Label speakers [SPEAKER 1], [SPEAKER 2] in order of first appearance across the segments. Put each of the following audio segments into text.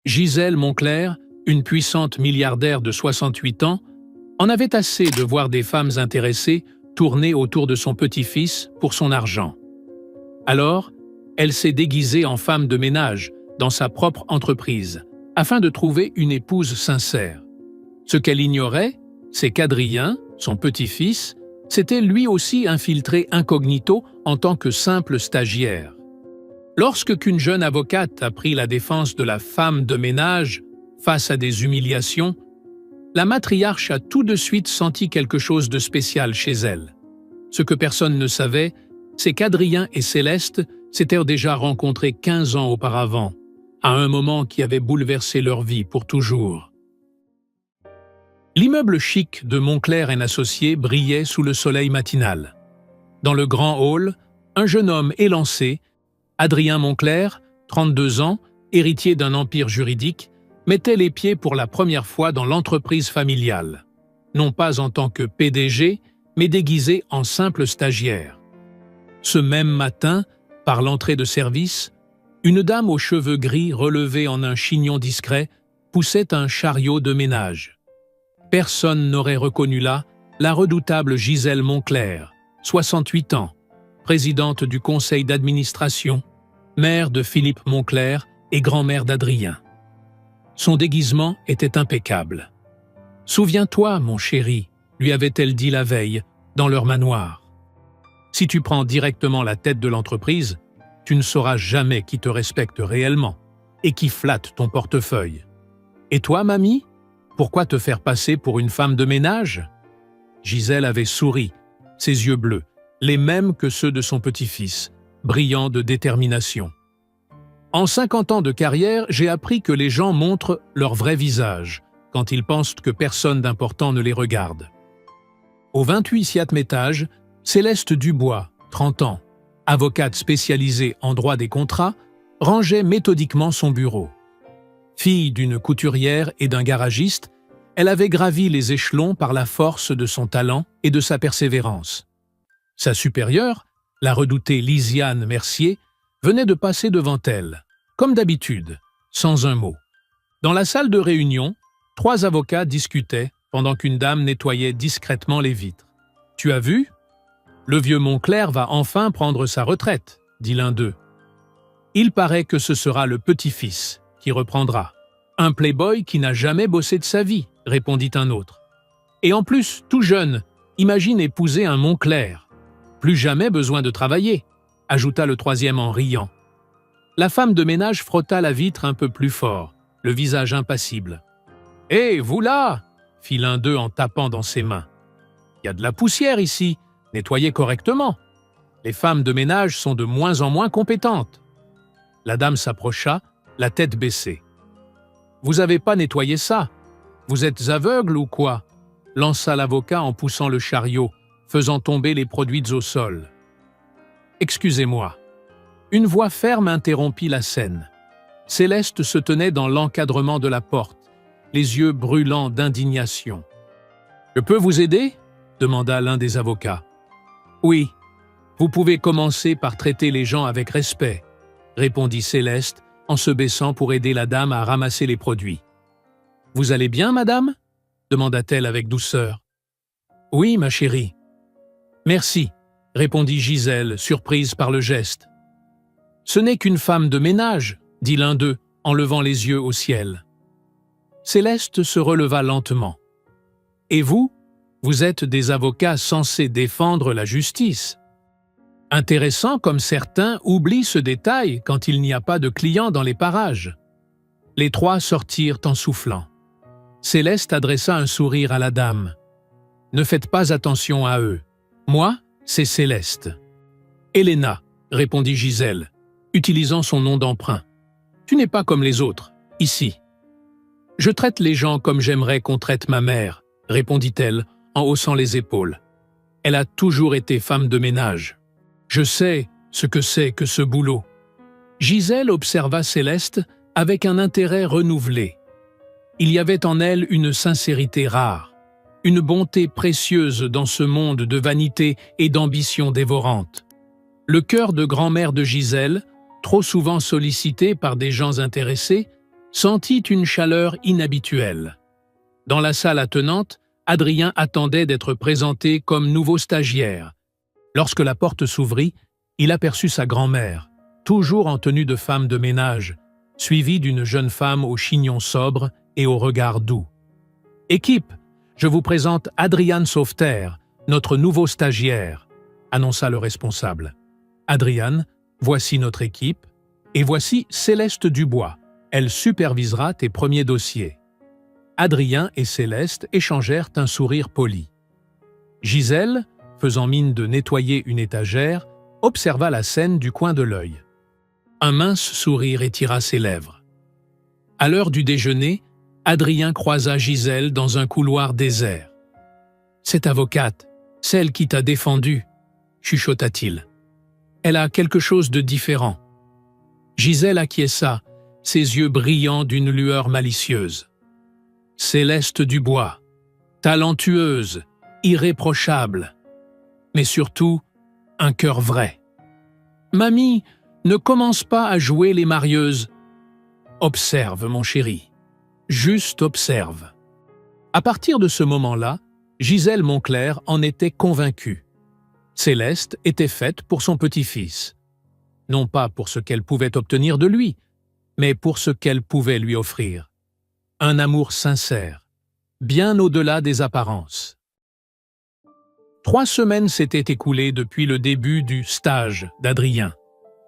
[SPEAKER 1] Gisèle Moncler, une puissante milliardaire de 68 ans, en avait assez de voir des femmes intéressées tourner autour de son petit-fils pour son argent. Alors, elle s'est déguisée en femme de ménage dans sa propre entreprise, afin de trouver une épouse sincère. Ce qu'elle ignorait, c'est qu'Adrien, son petit-fils, s'était lui aussi infiltré incognito en tant que simple stagiaire. Lorsque qu'une jeune avocate a pris la défense de la femme de ménage face à des humiliations, la matriarche a tout de suite senti quelque chose de spécial chez elle. Ce que personne ne savait, c'est qu'Adrien et Céleste s'étaient déjà rencontrés 15 ans auparavant, à un moment qui avait bouleversé leur vie pour toujours. L'immeuble chic de Moncler & Associés brillait sous le soleil matinal. Dans le grand hall, un jeune homme élancé, Adrien Moncler, 32 ans, héritier d'un empire juridique, mettait les pieds pour la première fois dans l'entreprise familiale, non pas en tant que PDG, mais déguisé en simple stagiaire. Ce même matin, par l'entrée de service, une dame aux cheveux gris relevés en un chignon discret poussait un chariot de ménage. Personne n'aurait reconnu là la redoutable Gisèle Moncler, 68 ans, présidente du conseil d'administration, mère de Philippe Moncler et grand-mère d'Adrien. Son déguisement était impeccable. « Souviens-toi, mon chéri », lui avait-elle dit la veille, dans leur manoir. « Si tu prends directement la tête de l'entreprise, tu ne sauras jamais qui te respecte réellement et qui flatte ton portefeuille. Et toi, mamie, pourquoi te faire passer pour une femme de ménage ?» Gisèle avait souri, ses yeux bleus, les mêmes que ceux de son petit-fils, brillants de détermination. « En 50 ans de carrière, j'ai appris que les gens montrent leur vrai visage quand ils pensent que personne d'important ne les regarde. » Au 28e étage, Céleste Dubois, 30 ans, avocate spécialisée en droit des contrats, rangeait méthodiquement son bureau. Fille d'une couturière et d'un garagiste, elle avait gravi les échelons par la force de son talent et de sa persévérance. Sa supérieure, la redoutée Lisiane Mercier, venait de passer devant elle, comme d'habitude, sans un mot. Dans la salle de réunion, 3 avocats discutaient pendant qu'une dame nettoyait discrètement les vitres. « Tu as vu ? Le vieux Moncler va enfin prendre sa retraite, » dit l'un d'eux. « Il paraît que ce sera le petit-fils qui reprendra. Un playboy qui n'a jamais bossé de sa vie, » répondit un autre. « Et en plus, tout jeune, imagine épouser un Moncler. Plus jamais besoin de travailler, » ajouta le troisième en riant. La femme de ménage frotta la vitre un peu plus fort, le visage impassible. « Hé, vous là !» fit l'un d'eux en tapant dans ses mains. « Il y a de la poussière ici, nettoyez correctement. Les femmes de ménage sont de moins en moins compétentes. » La dame s'approcha, la tête baissée. « Vous avez pas nettoyé ça. Vous êtes aveugle ou quoi ?» lança l'avocat en poussant le chariot, faisant tomber les produits au sol. « Excusez-moi. » Une voix ferme interrompit la scène. Céleste se tenait dans l'encadrement de la porte, les yeux brûlants d'indignation. « Je peux vous aider ?» demanda l'un des avocats. « Oui, vous pouvez commencer par traiter les gens avec respect, » répondit Céleste en se baissant pour aider la dame à ramasser les produits. « Vous allez bien, madame ?» demanda-t-elle avec douceur. « Oui, ma chérie. »« Merci, » répondit Gisèle, surprise par le geste. « Ce n'est qu'une femme de ménage, » dit l'un d'eux en levant les yeux au ciel. Céleste se releva lentement. « Et vous, vous êtes des avocats censés défendre la justice. » Intéressant comme certains oublient ce détail quand il n'y a pas de clients dans les parages. Les 3 sortirent en soufflant. Céleste adressa un sourire à la dame. « Ne faites pas attention à eux. Moi, c'est Céleste. »« Helena, » répondit Gisèle, utilisant son nom d'emprunt. « Tu n'es pas comme les autres, ici. »« Je traite les gens comme j'aimerais qu'on traite ma mère, » répondit-elle en haussant les épaules. Elle a toujours été femme de ménage. Je sais ce que c'est que ce boulot. Gisèle observa Céleste avec un intérêt renouvelé. Il y avait en elle une sincérité rare, une bonté précieuse dans ce monde de vanité et d'ambition dévorante. Le cœur de grand-mère de Gisèle, trop souvent sollicité par des gens intéressés, sentit une chaleur inhabituelle. Dans la salle attenante, Adrien attendait d'être présenté comme nouveau stagiaire. Lorsque la porte s'ouvrit, il aperçut sa grand-mère, toujours en tenue de femme de ménage, suivie d'une jeune femme au chignon sobre et au regard doux. « Équipe, je vous présente Adrian Sauveterre, notre nouveau stagiaire », annonça le responsable. « Adrian, voici notre équipe, et voici Céleste Dubois. Elle supervisera tes premiers dossiers. » Adrien et Céleste échangèrent un sourire poli. Gisèle, faisant mine de nettoyer une étagère, observa la scène du coin de l'œil. Un mince sourire étira ses lèvres. À l'heure du déjeuner, Adrien croisa Gisèle dans un couloir désert. « Cette avocate, celle qui t'a défendu, » chuchota-t-il. « Elle a quelque chose de différent. » Gisèle acquiesça, ses yeux brillants d'une lueur malicieuse. « Céleste Dubois, talentueuse, irréprochable, mais surtout un cœur vrai. Mamie, ne commence pas à jouer les marieuses. Observe, mon chéri. Juste observe. » À partir de ce moment-là, Gisèle Moncler en était convaincue. Céleste était faite pour son petit-fils. Non pas pour ce qu'elle pouvait obtenir de lui, mais pour ce qu'elle pouvait lui offrir. Un amour sincère, bien au-delà des apparences. 3 semaines s'étaient écoulées depuis le début du stage d'Adrien.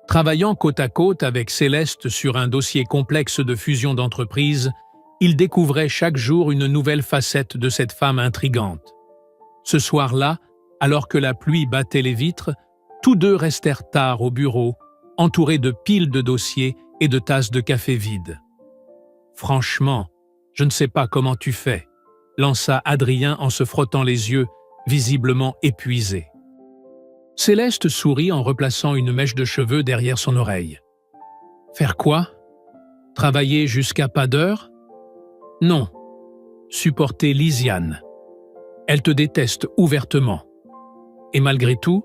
[SPEAKER 1] Travaillant côte à côte avec Céleste sur un dossier complexe de fusion d'entreprises, il découvrait chaque jour une nouvelle facette de cette femme intrigante. Ce soir-là, alors que la pluie battait les vitres, tous deux restèrent tard au bureau, entourés de piles de dossiers et de tasses de café vides. « Franchement, je ne sais pas comment tu fais », lança Adrien en se frottant les yeux, visiblement épuisé. Céleste sourit en replaçant une mèche de cheveux derrière son oreille. « Faire quoi? Travailler jusqu'à pas d'heure? Non. Supporter Lisiane. Elle te déteste ouvertement. Et malgré tout,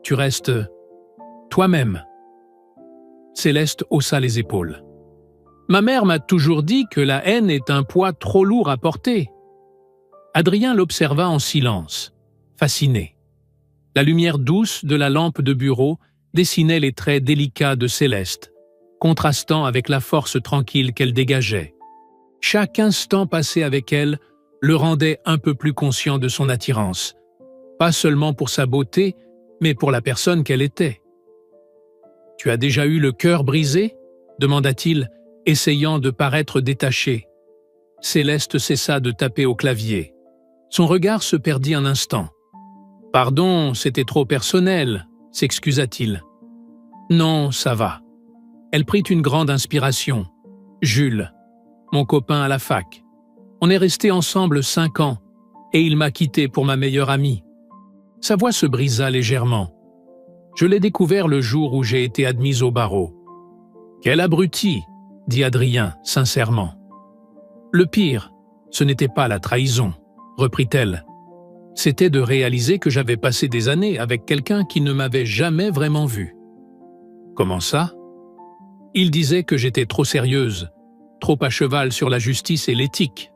[SPEAKER 1] tu restes toi-même. » Céleste haussa les épaules. « Ma mère m'a toujours dit que la haine est un poids trop lourd à porter. » Adrien l'observa en silence, fasciné. La lumière douce de la lampe de bureau dessinait les traits délicats de Céleste, contrastant avec la force tranquille qu'elle dégageait. Chaque instant passé avec elle le rendait un peu plus conscient de son attirance, pas seulement pour sa beauté, mais pour la personne qu'elle était. « Tu as déjà eu le cœur brisé ?» demanda-t-il, essayant de paraître détaché. Céleste cessa de taper au clavier. Son regard se perdit un instant. « Pardon, c'était trop personnel », s'excusa-t-il. « Non, ça va. » Elle prit une grande inspiration. « Jules, mon copain à la fac. On est restés ensemble 5 ans, et il m'a quitté pour ma meilleure amie. » Sa voix se brisa légèrement. « Je l'ai découvert le jour où j'ai été admise au barreau. »« Quel abruti !» dit Adrien, sincèrement. « Le pire, ce n'était pas la trahison, » reprit-elle. « C'était de réaliser que j'avais passé des années avec quelqu'un qui ne m'avait jamais vraiment vu. »« Comment ça ?» Il disait que j'étais trop sérieuse, trop à cheval sur la justice et l'éthique.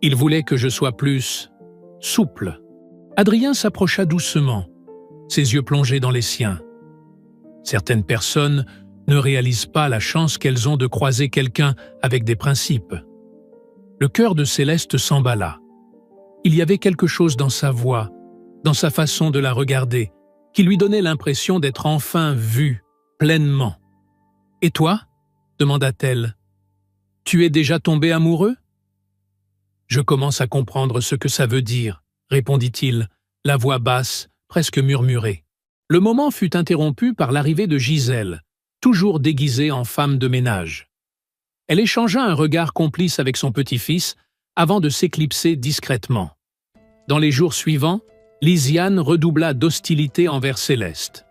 [SPEAKER 1] Il voulait que je sois plus souple. Adrien s'approcha doucement, ses yeux plongés dans les siens. Certaines personnes ne réalisent pas la chance qu'elles ont de croiser quelqu'un avec des principes. Le cœur de Céleste s'emballa. Il y avait quelque chose dans sa voix, dans sa façon de la regarder, qui lui donnait l'impression d'être enfin vue, pleinement. « Et toi ?» demanda-t-elle. « Tu es déjà tombé amoureux ?»« Je commence à comprendre ce que ça veut dire, » répondit-il, la voix basse, presque murmurée. Le moment fut interrompu par l'arrivée de Gisèle, toujours déguisée en femme de ménage. Elle échangea un regard complice avec son petit-fils avant de s'éclipser discrètement. Dans les jours suivants, Lisiane redoubla d'hostilité envers Céleste.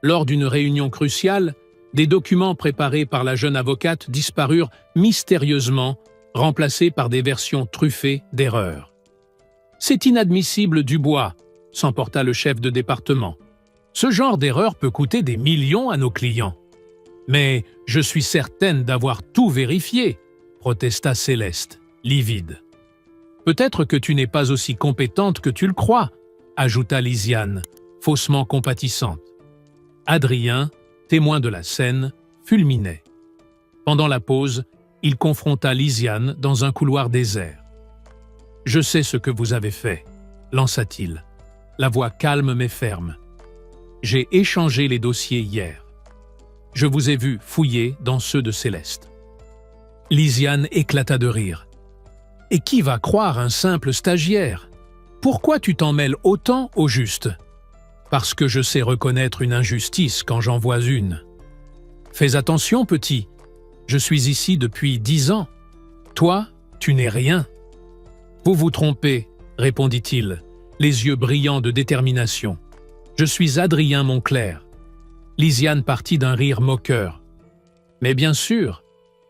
[SPEAKER 1] Lors d'une réunion cruciale, des documents préparés par la jeune avocate disparurent mystérieusement, remplacés par des versions truffées d'erreurs. « C'est inadmissible, Dubois », s'emporta le chef de département. « Ce genre d'erreur peut coûter des millions à nos clients. » « Mais je suis certaine d'avoir tout vérifié, » protesta Céleste, livide. Peut-être que tu n'es pas aussi compétente que tu le crois, ajouta Lysiane, faussement compatissante. Adrien, témoin de la scène, fulminait. Pendant la pause, il confronta Lysiane dans un couloir désert. « Je sais ce que vous avez fait », lança-t-il, la voix calme mais ferme. « J'ai échangé les dossiers hier. Je vous ai vu fouiller dans ceux de Céleste. » Lysiane éclata de rire. « Et qui va croire un simple stagiaire? Pourquoi tu t'en mêles autant au juste? Parce que je sais reconnaître une injustice quand j'en vois une. Fais attention, petit. Je suis ici depuis 10 ans. Toi, tu n'es rien. » « Vous vous trompez, » répondit-il, les yeux brillants de détermination. « Je suis Adrien Moncler. » Lysiane partit d'un rire moqueur. « Mais bien sûr,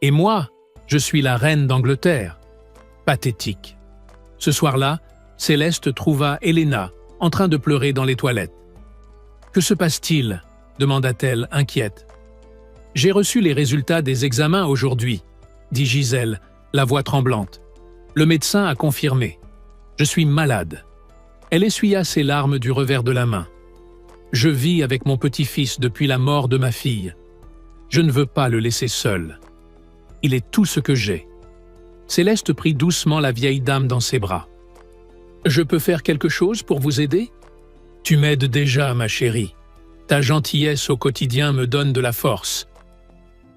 [SPEAKER 1] et moi, je suis la reine d'Angleterre. » Pathétique. Ce soir-là, Céleste trouva Helena en train de pleurer dans les toilettes. « Que se passe-t-il » demanda-t-elle, inquiète. « J'ai reçu les résultats des examens aujourd'hui, » dit Gisèle, la voix tremblante. « Le médecin a confirmé. Je suis malade. » Elle essuya ses larmes du revers de la main. « Je vis avec mon petit-fils depuis la mort de ma fille. Je ne veux pas le laisser seul. Il est tout ce que j'ai. » Céleste prit doucement la vieille dame dans ses bras. « Je peux faire quelque chose pour vous aider ? Tu m'aides déjà, ma chérie. Ta gentillesse au quotidien me donne de la force. »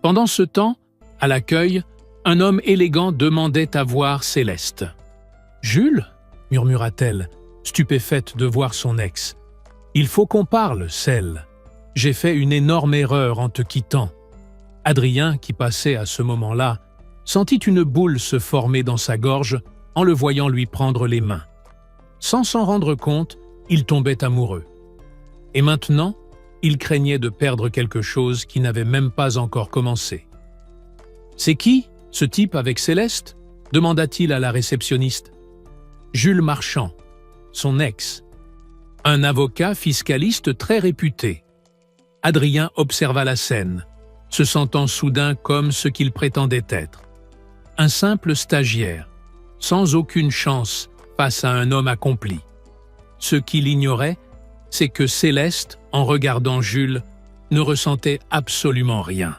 [SPEAKER 1] Pendant ce temps, à l'accueil, un homme élégant demandait à voir Céleste. « Jules ?» murmura-t-elle, stupéfaite de voir son ex. « Il faut qu'on parle, Celle. J'ai fait une énorme erreur en te quittant. » Adrien, qui passait à ce moment-là, sentit une boule se former dans sa gorge en le voyant lui prendre les mains. Sans s'en rendre compte, il tombait amoureux. Et maintenant, il craignait de perdre quelque chose qui n'avait même pas encore commencé. « C'est qui, ce type avec Céleste ?» demanda-t-il à la réceptionniste. « Jules Marchand, son ex. Un avocat fiscaliste très réputé. » Adrien observa la scène, se sentant soudain comme ce qu'il prétendait être. Un simple stagiaire, sans aucune chance face à un homme accompli. Ce qu'il ignorait, c'est que Céleste, en regardant Jules, ne ressentait absolument rien.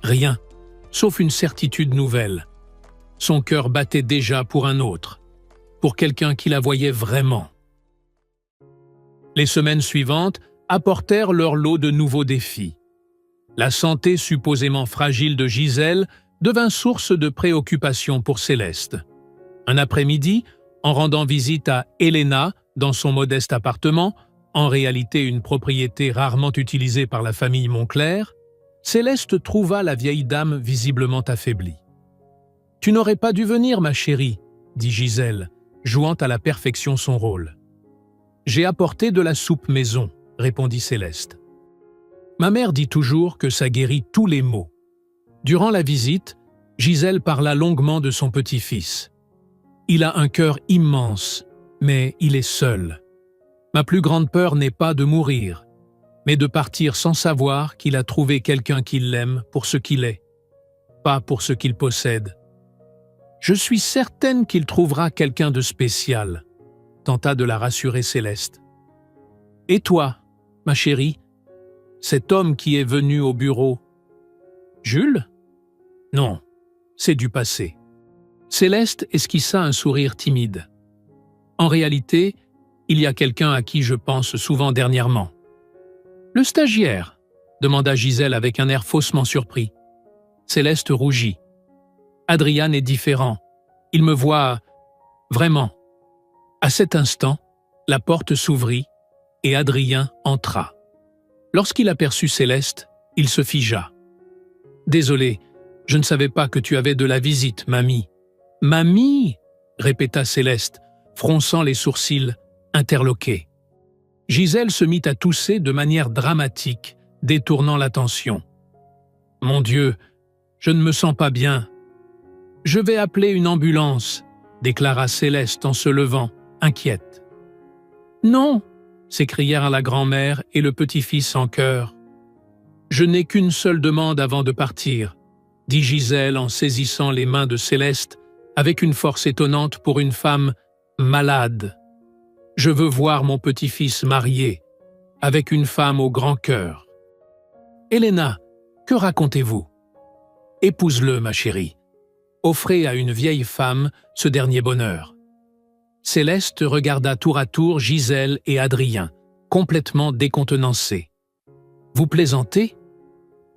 [SPEAKER 1] Rien, sauf une certitude nouvelle. Son cœur battait déjà pour un autre, pour quelqu'un qui la voyait vraiment. Les semaines suivantes apportèrent leur lot de nouveaux défis. La santé supposément fragile de Gisèle devint source de préoccupation pour Céleste. Un après-midi, en rendant visite à Helena dans son modeste appartement, en réalité une propriété rarement utilisée par la famille Moncler, Céleste trouva la vieille dame visiblement affaiblie. « Tu n'aurais pas dû venir, ma chérie, » dit Gisèle, jouant à la perfection son rôle. « J'ai apporté de la soupe maison, » répondit Céleste. « Ma mère dit toujours que ça guérit tous les maux. » Durant la visite, Gisèle parla longuement de son petit-fils. « Il a un cœur immense, mais il est seul. Ma plus grande peur n'est pas de mourir, mais de partir sans savoir qu'il a trouvé quelqu'un qui l'aime pour ce qu'il est, pas pour ce qu'il possède. Je suis certaine qu'il trouvera quelqu'un de spécial, » tenta de la rassurer Céleste. « Et toi, ma chérie, cet homme qui est venu au bureau, Jules ? Non, c'est du passé. » Céleste esquissa un sourire timide. « En réalité, il y a quelqu'un à qui je pense souvent dernièrement. »« Le stagiaire ?» demanda Gisèle avec un air faussement surpris. Céleste rougit. « Adrien est différent. Il me voit... vraiment. » À cet instant, la porte s'ouvrit et Adrien entra. Lorsqu'il aperçut Céleste, il se figea. « Désolé, je ne savais pas que tu avais de la visite, mamie. »« Mamie ?» répéta Céleste, fronçant les sourcils, interloquée. Gisèle se mit à tousser de manière dramatique, détournant l'attention. « Mon Dieu, je ne me sens pas bien. »« Je vais appeler une ambulance, » déclara Céleste en se levant, inquiète. « Non !» s'écrièrent la grand-mère et le petit-fils en chœur. « Je n'ai qu'une seule demande avant de partir. dit Gisèle en saisissant les mains de Céleste avec une force étonnante pour une femme malade. « Je veux voir mon petit-fils marié, avec une femme au grand cœur. »« Helena, que racontez-vous ?»« Épouse-le, ma chérie. Offrez à une vieille femme ce dernier bonheur. » Céleste regarda tour à tour Gisèle et Adrien, complètement décontenancés. « Vous plaisantez ?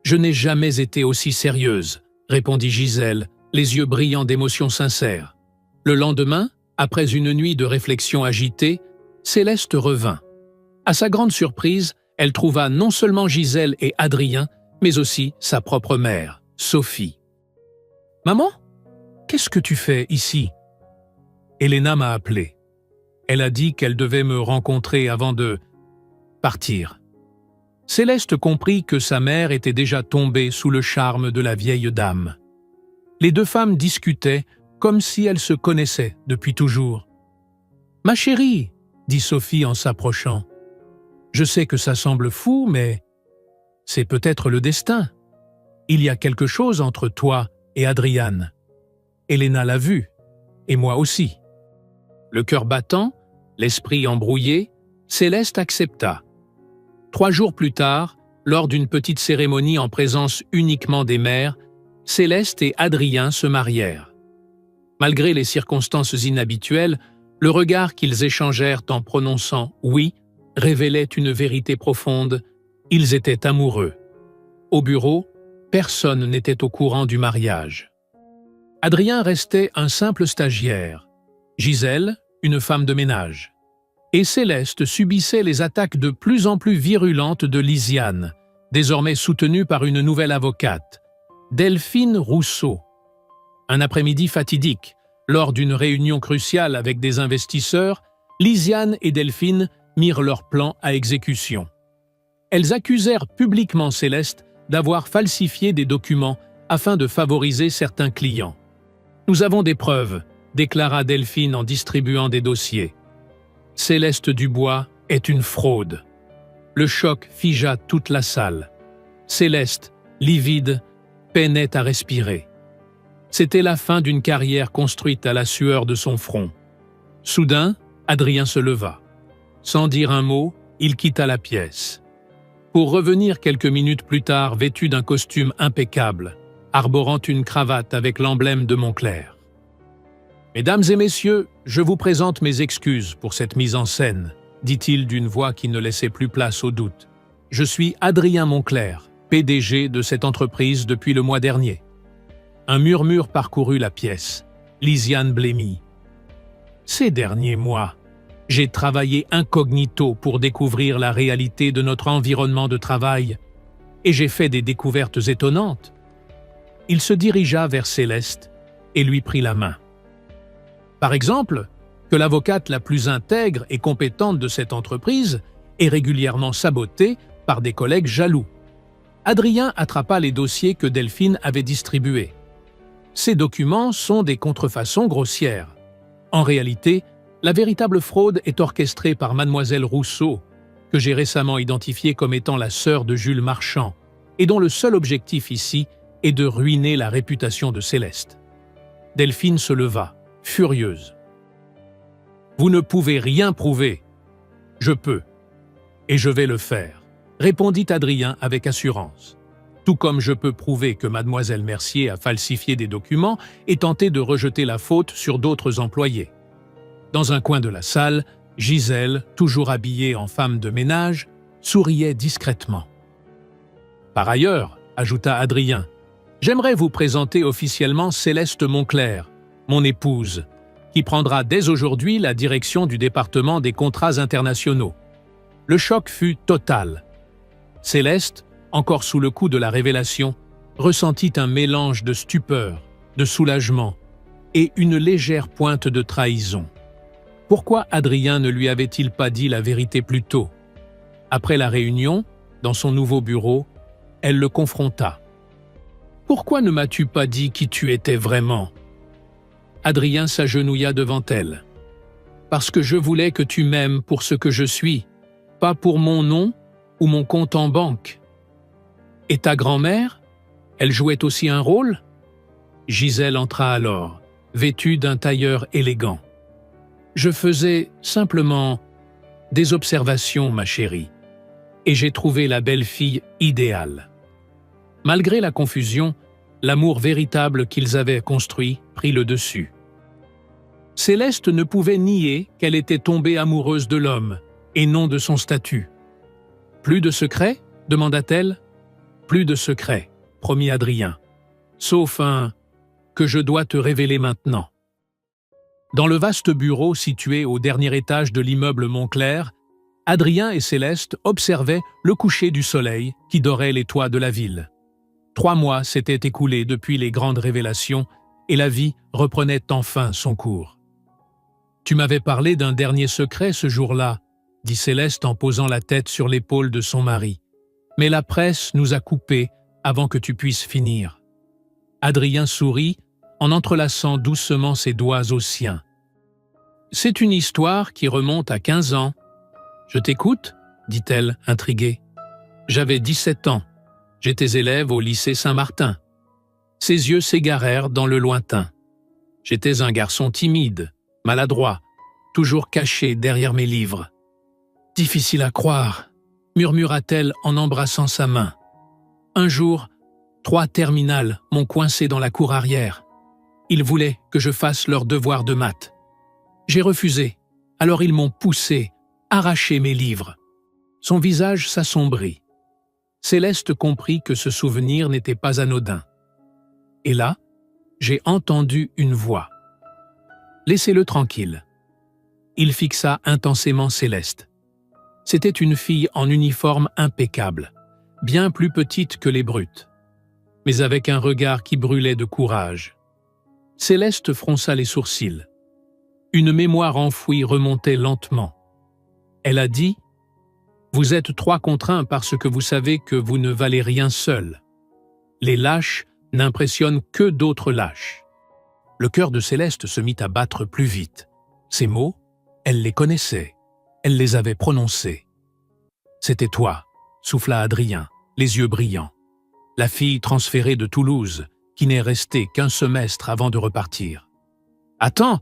[SPEAKER 1] Je n'ai jamais été aussi sérieuse, » répondit Gisèle, les yeux brillants d'émotion sincère. Le lendemain, après une nuit de réflexion agitée, Céleste revint. À sa grande surprise, elle trouva non seulement Gisèle et Adrien, mais aussi sa propre mère, Sophie. « Maman, qu'est-ce que tu fais ici ?» Helena m'a appelé. Elle a dit qu'elle devait me rencontrer avant de partir. Céleste comprit que sa mère était déjà tombée sous le charme de la vieille dame. Les deux femmes discutaient comme si elles se connaissaient depuis toujours. « Ma chérie, » dit Sophie en s'approchant, « je sais que ça semble fou, mais c'est peut-être le destin. Il y a quelque chose entre toi et Adriane. Helena l'a vu, et moi aussi. » Le cœur battant, l'esprit embrouillé, Céleste accepta. 3 jours plus tard, lors d'une petite cérémonie en présence uniquement des mères, Céleste et Adrien se marièrent. Malgré les circonstances inhabituelles, le regard qu'ils échangèrent en prononçant « oui » révélait une vérité profonde, ils étaient amoureux. Au bureau, personne n'était au courant du mariage. Adrien restait un simple stagiaire, Gisèle, une femme de ménage. Et Céleste subissait les attaques de plus en plus virulentes de Lisiane, désormais soutenue par une nouvelle avocate, Delphine Rousseau. Un après-midi fatidique, lors d'une réunion cruciale avec des investisseurs, Lisiane et Delphine mirent leur plan à exécution. Elles accusèrent publiquement Céleste d'avoir falsifié des documents afin de favoriser certains clients. « Nous avons des preuves », déclara Delphine en distribuant des dossiers. Céleste Dubois est une fraude. Le choc figea toute la salle. Céleste, livide, peinait à respirer. C'était la fin d'une carrière construite à la sueur de son front. Soudain, Adrien se leva. Sans dire un mot, il quitta la pièce. Pour revenir quelques minutes plus tard vêtu d'un costume impeccable, arborant une cravate avec l'emblème de Moncler. « Mesdames et messieurs, je vous présente mes excuses pour cette mise en scène, » dit-il d'une voix qui ne laissait plus place au doute. « Je suis Adrien Moncler, PDG de cette entreprise depuis le mois dernier. » Un murmure parcourut la pièce. Lisiane blêmit. « Ces derniers mois, j'ai travaillé incognito pour découvrir la réalité de notre environnement de travail et j'ai fait des découvertes étonnantes. » Il se dirigea vers Céleste et lui prit la main. Par exemple, que l'avocate la plus intègre et compétente de cette entreprise est régulièrement sabotée par des collègues jaloux. Adrien attrapa les dossiers que Delphine avait distribués. Ces documents sont des contrefaçons grossières. En réalité, la véritable fraude est orchestrée par Mademoiselle Rousseau, que j'ai récemment identifiée comme étant la sœur de Jules Marchand, et dont le seul objectif ici est de ruiner la réputation de Céleste. Delphine se leva, furieuse. « Vous ne pouvez rien prouver. »« Je peux. Et je vais le faire. » répondit Adrien avec assurance. « Tout comme je peux prouver que Mademoiselle Mercier a falsifié des documents et tenté de rejeter la faute sur d'autres employés. » Dans un coin de la salle, Gisèle, toujours habillée en femme de ménage, souriait discrètement. « Par ailleurs, » ajouta Adrien, « j'aimerais vous présenter officiellement Céleste Moncler, mon épouse, qui prendra dès aujourd'hui la direction du département des contrats internationaux. » Le choc fut total. Céleste, encore sous le coup de la révélation, ressentit un mélange de stupeur, de soulagement et une légère pointe de trahison. Pourquoi Adrien ne lui avait-il pas dit la vérité plus tôt? Après la réunion, dans son nouveau bureau, elle le confronta. « Pourquoi ne m'as-tu pas dit qui tu étais vraiment ?» Adrien s'agenouilla devant elle. « Parce que je voulais que tu m'aimes pour ce que je suis, pas pour mon nom ou mon compte en banque. » « Et ta grand-mère ? Elle jouait aussi un rôle? Gisèle entra alors, vêtue d'un tailleur élégant. Je faisais simplement des observations, ma chérie, et j'ai trouvé la belle-fille idéale. Malgré la confusion, l'amour véritable qu'ils avaient construit prit le dessus. Céleste ne pouvait nier qu'elle était tombée amoureuse de l'homme, et non de son statut. « Plus de secrets » demanda-t-elle. « Plus de secrets », promit Adrien. « Sauf un que je dois te révéler maintenant. » Dans le vaste bureau situé au dernier étage de l'immeuble Montclair, Adrien et Céleste observaient le coucher du soleil qui dorait les toits de la ville. 3 mois s'étaient écoulés depuis les grandes révélations et la vie reprenait enfin son cours. « Tu m'avais parlé d'un dernier secret ce jour-là, » dit Céleste en posant la tête sur l'épaule de son mari. « Mais la presse nous a coupés avant que tu puisses finir. » Adrien sourit en entrelaçant doucement ses doigts aux siens. « C'est une histoire qui remonte à 15 ans. »« Je t'écoute » dit-elle, intriguée. « J'avais 17 ans. J'étais élève au lycée Saint-Martin. » Ses yeux s'égarèrent dans le lointain. « J'étais un garçon timide, maladroit, toujours caché derrière mes livres. »« Difficile à croire, » murmura-t-elle en embrassant sa main. « Un jour, 3 terminales m'ont coincé dans la cour arrière. Ils voulaient que je fasse leur devoir de maths. J'ai refusé, alors ils m'ont poussé, arraché mes livres. » Son visage s'assombrit. Céleste comprit que ce souvenir n'était pas anodin. Et là, j'ai entendu une voix. « Laissez-le tranquille. » Il fixa intensément Céleste. C'était une fille en uniforme impeccable, bien plus petite que les brutes, mais avec un regard qui brûlait de courage. Céleste fronça les sourcils. Une mémoire enfouie remontait lentement. Elle a dit « Vous êtes 3 contre 1 parce que vous savez que vous ne valez rien seul. Les lâches n'impressionnent que d'autres lâches. » Le cœur de Céleste se mit à battre plus vite. Ces mots, elle les connaissait. Elle les avait prononcés. « C'était toi », souffla Adrien, les yeux brillants. La fille transférée de Toulouse, qui n'est restée qu'1 semestre avant de repartir. « Attends,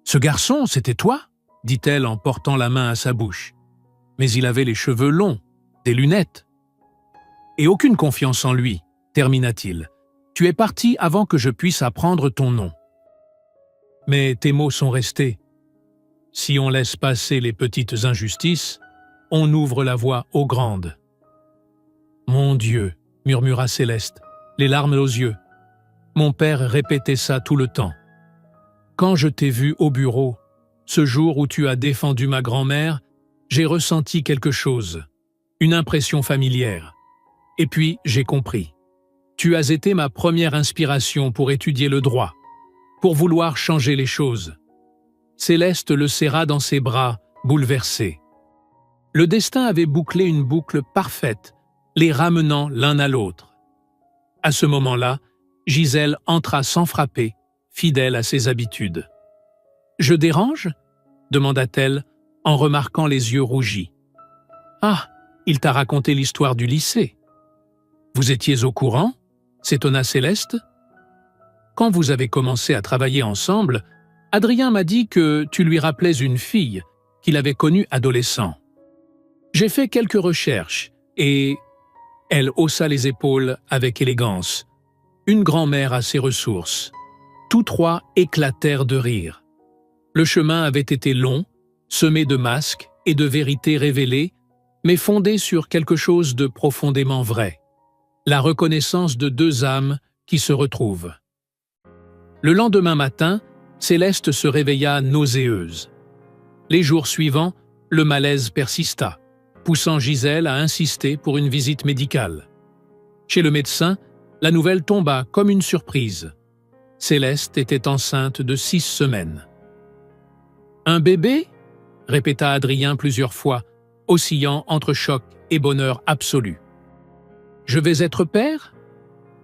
[SPEAKER 1] ce garçon, c'était toi ?» dit-elle en portant la main à sa bouche. Mais il avait les cheveux longs, des lunettes. « Et aucune confiance en lui, » termina-t-il. « Tu es parti avant que je puisse apprendre ton nom. » Mais tes mots sont restés. Si on laisse passer les petites injustices, on ouvre la voie aux grandes. « Mon Dieu !» murmura Céleste, les larmes aux yeux. « Mon père répétait ça tout le temps. Quand je t'ai vu au bureau, ce jour où tu as défendu ma grand-mère, j'ai ressenti quelque chose, une impression familière. Et puis j'ai compris. Tu as été ma première inspiration pour étudier le droit, pour vouloir changer les choses. » Céleste le serra dans ses bras, bouleversée. Le destin avait bouclé une boucle parfaite, les ramenant l'un à l'autre. À ce moment-là, Gisèle entra sans frapper, fidèle à ses habitudes. « Je dérange ?» demanda-t-elle en remarquant les yeux rougis. « Ah, il t'a raconté l'histoire du lycée. »« Vous étiez au courant ?» s'étonna Céleste. « Quand vous avez commencé à travailler ensemble, Adrien m'a dit que tu lui rappelais une fille qu'il avait connue adolescent. J'ai fait quelques recherches et... » Elle haussa les épaules avec élégance. Une grand-mère à ses ressources. Tous 3 éclatèrent de rire. Le chemin avait été long, semé de masques et de vérités révélées, mais fondé sur quelque chose de profondément vrai. La reconnaissance de 2 âmes qui se retrouvent. Le lendemain matin, Céleste se réveilla nauséeuse. Les jours suivants, le malaise persista, poussant Gisèle à insister pour une visite médicale. Chez le médecin, la nouvelle tomba comme une surprise. Céleste était enceinte de 6 semaines. « Un bébé ?» répéta Adrien plusieurs fois, oscillant entre choc et bonheur absolu. « Je vais être père ?»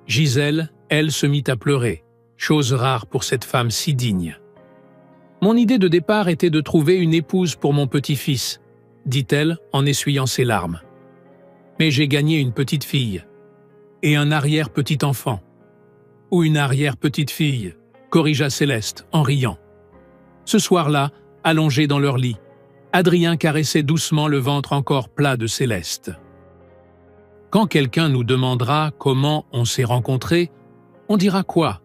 [SPEAKER 1] Gisèle, elle, se mit à pleurer, chose rare pour cette femme si digne. « Mon idée de départ était de trouver une épouse pour mon petit-fils, » dit-elle en essuyant ses larmes. « Mais j'ai gagné une petite fille. et un arrière-petit-enfant. Ou une arrière-petite-fille, corrigea Céleste en riant. Ce soir-là, allongés dans leur lit, Adrien caressait doucement le ventre encore plat de Céleste. Quand quelqu'un nous demandera comment on s'est rencontrés, on dira quoi?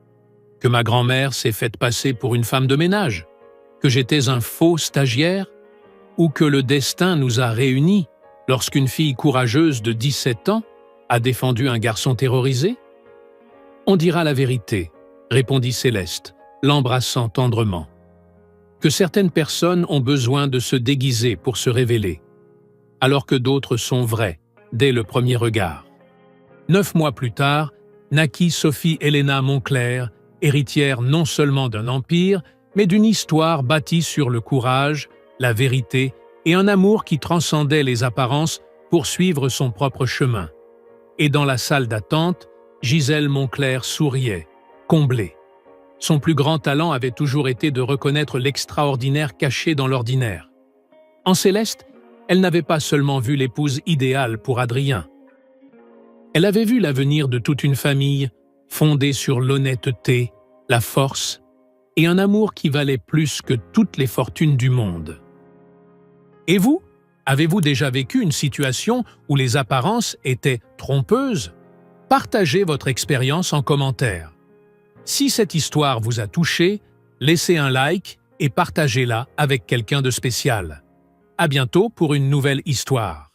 [SPEAKER 1] Que ma grand-mère s'est faite passer pour une femme de ménage? Que j'étais un faux stagiaire? Ou que le destin nous a réunis lorsqu'une fille courageuse de 17 ans a défendu un garçon terrorisé? On dira la vérité, répondit Céleste, l'embrassant tendrement. Que certaines personnes ont besoin de se déguiser pour se révéler, alors que d'autres sont vraies, dès le premier regard. 9 mois plus tard, naquit Sophie Helena Moncler, héritière non seulement d'un empire, mais d'une histoire bâtie sur le courage, la vérité et un amour qui transcendait les apparences pour suivre son propre chemin. Et dans la salle d'attente, Gisèle Moncler souriait, comblée. Son plus grand talent avait toujours été de reconnaître l'extraordinaire caché dans l'ordinaire. En Céleste, elle n'avait pas seulement vu l'épouse idéale pour Adrien. Elle avait vu l'avenir de toute une famille, fondée sur l'honnêteté, la force et un amour qui valait plus que toutes les fortunes du monde. Et vous, avez-vous déjà vécu une situation où les apparences étaient trompeuses? Partagez votre expérience en commentaire. Si cette histoire vous a touché, laissez un like et partagez-la avec quelqu'un de spécial. À bientôt pour une nouvelle histoire.